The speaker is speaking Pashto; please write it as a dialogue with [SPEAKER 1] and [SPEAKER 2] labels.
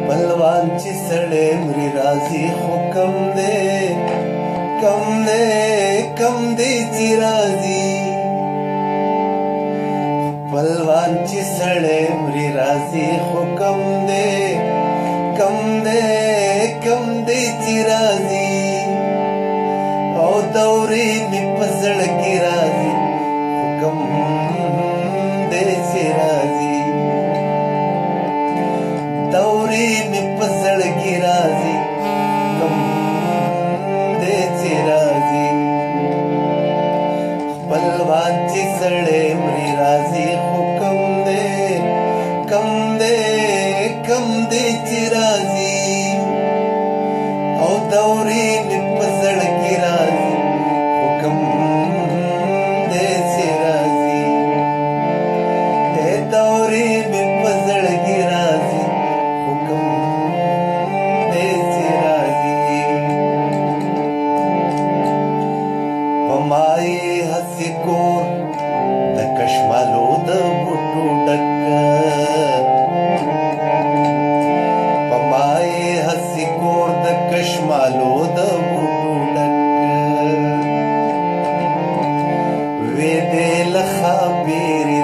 [SPEAKER 1] बलवान چې سړی مري راځي خو کم دی چې راځي بلوان چې سړی مري راځي خو کم دی چې راځي او دورې مې په زړه کې راځي خو کم دی چې راځي دورې مې په زړه کې راځي کم دی چې راځي بلوان چې سړی مري راځي خو کم دی چې راځي او دورې مې په زړه کې راځي خو کم دی چې راځي دورې مې په زړه کې راځي خو کم دی چې راځي په ما یې هسې کور د کشمالو د بوټو ډک په ما یې هسې کور د کشمالو د بوټو ډک وې دې له ښاپېرې